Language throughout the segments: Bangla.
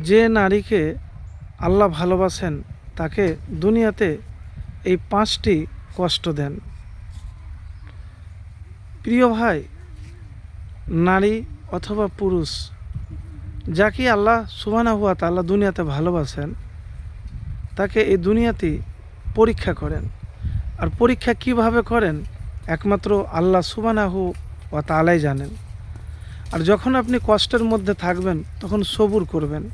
যে নারীকে আল্লাহ ভালোবাসেন তাকে দুনিয়াতে এই 5টি কষ্ট দেন। প্রিয় ভাই, নারী অথবা পুরুষ যাকে আল্লাহ সুবহানাহু ওয়া তাআলা দুনিয়াতে ভালোবাসেন তাকে এই দুনিয়াতেই পরীক্ষা করেন। আর পরীক্ষা কিভাবে করেন একমাত্র আল্লাহ সুবহানাহু ওয়া তাআলাই জানেন। আর যখন আপনি কষ্টের মধ্যে থাকবেন তখন সবুর করবেন।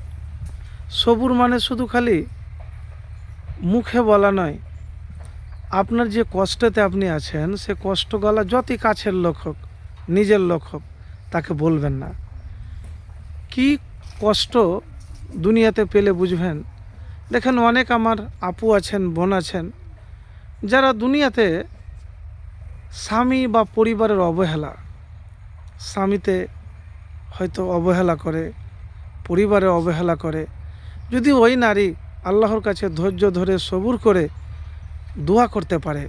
সবুর মানে শুধু খালি মুখে বলা নয়, আপনার যে কষ্টেতে আপনি আছেন সে কষ্ট গলা যতই কাছের লোক হোক, নিজের লোক হোক, তাকে বলবেন না। কি কষ্ট দুনিয়াতে পেলে বুঝবেন। দেখেন, অনেক আমার আপু আছেন, বোন আছেন, যারা দুনিয়াতে স্বামী বা পরিবারের অবহেলা, স্বামীতে হয়তো অবহেলা করে, পরিবারে অবহেলা করে। যদি ওই নারী আল্লাহর কাছে ধৈর্য ধরে সবুর করে দোয়া করতে পারে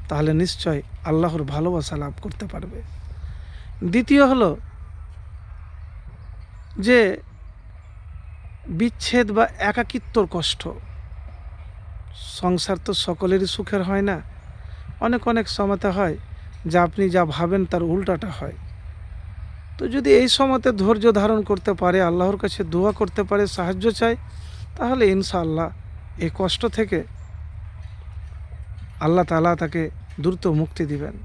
তাহলে নিশ্চয় আল্লাহর ভালোবাসা লাভ করতে পারবে। দ্বিতীয় হলো যে বিচ্ছেদ বা একাকিত্বর কষ্ট। সংসার তো সকলেরই সুখের হয় না, অনেক অনেক সময়তে হয় যা আপনি যা ভাবেন তার উল্টাটা হয়। তো যদি এই সময়তে ধৈর্য ধারণ করতে পারে, আল্লাহর কাছে দোয়া করতে পারে, সাহায্য চায়, তাহলে ইনশাআল্লাহ এই কষ্ট থেকে আল্লাহ তাআলা তাকে দ্রুত মুক্তি দিবেন।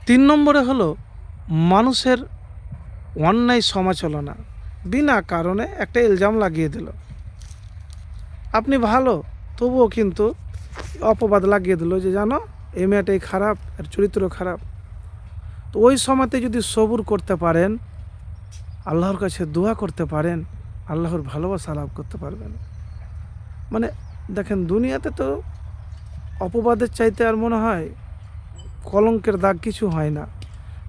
3 নম্বরে হলো মানুষের অন্যায় সমালোচনা। বিনা কারণে একটা ইলজাম লাগিয়ে দিল, আপনি ভালো তবুও কিন্তু অপবাদ লাগিয়ে দিল যে জানো এই মেয়েটাই খারাপ, এর চরিত্র খারাপ। তো ওই সময়তে যদি সবুর করতে পারেন, আল্লাহর কাছে দোয়া করতে পারেন, আল্লাহর ভালোবাসা লাভ করতে পারবেন। মানে দেখেন, দুনিয়াতে তো অপবাদের চাইতে আর মনে হয় কলঙ্কের দাগ কিছু হয় না।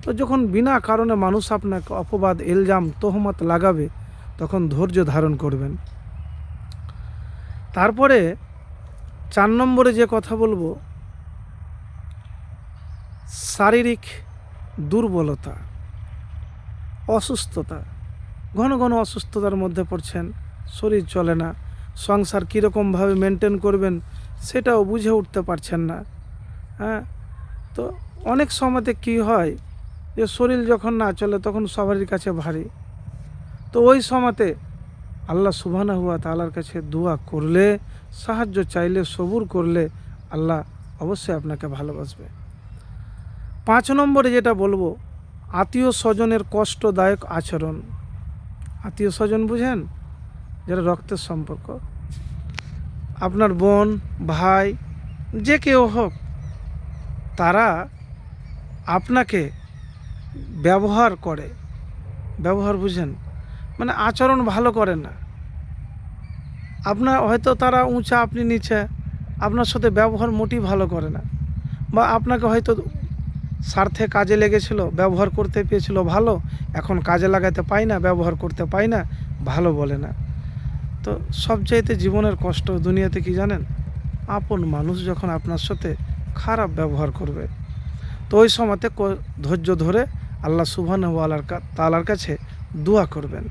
তো যখন বিনা কারণে মানুষ আপনাকে অপবাদ, ইলজাম, তোহমত লাগাবে তখন ধৈর্য ধারণ করবেন। তারপরে 4 নম্বরে যে কথা বলবো, শারীরিক দুর্বলতা, অসুস্থতা। ঘন ঘন অসুস্থতার মধ্যে পড়ছেন, শরীর চলে না, সংসার কীরকমভাবে মেনটেন করবেন সেটাও বুঝে উঠতে পারছেন না। হ্যাঁ, তো অনেক সময়তে কি হয় যে শরীর যখন না চলে তখন সবারই কাছে ভারী। তো ওই সময়তে আল্লাহ সুবহানাহু ওয়া তাআলার কাছে দোয়া করলে, সাহায্য চাইলে, সবুর করলে আল্লাহ অবশ্যই আপনাকে ভালোবাসবে। 5 নম্বরে যেটা বলবো, আত্মীয় স্বজনের কষ্টদায়ক আচরণ। আত্মীয় স্বজন বুঝেন, যারা রক্তের সম্পর্ক, আপনার বোন, ভাই, যে কেউ হোক, তারা আপনাকে ব্যবহার করে। ব্যবহার বুঝেন, মানে আচরণ ভালো করে না। আপনার হয়তো তারা উঁচা, আপনি নিচে, আপনার সাথে ব্যবহার মোটেই ভালো করে না। বা আপনাকে হয়তো স্বার্থে কাজে লেগেছিল, ব্যবহার করতে পেয়েছিল ভালো, এখন কাজে লাগাতে পাই না, ব্যবহার করতে পাই না, ভালো বলে না। তো সবচাইতে জীবনের কষ্ট দুনিয়াতে কি জানেন? আপন মানুষ যখন আপনার সাথে খারাপ ব্যবহার করবে। তো ওই সময়তে ধৈর্য ধরে আল্লাহ সুবহানাহু ওয়া তাআলার কাছে দোয়া করবেন।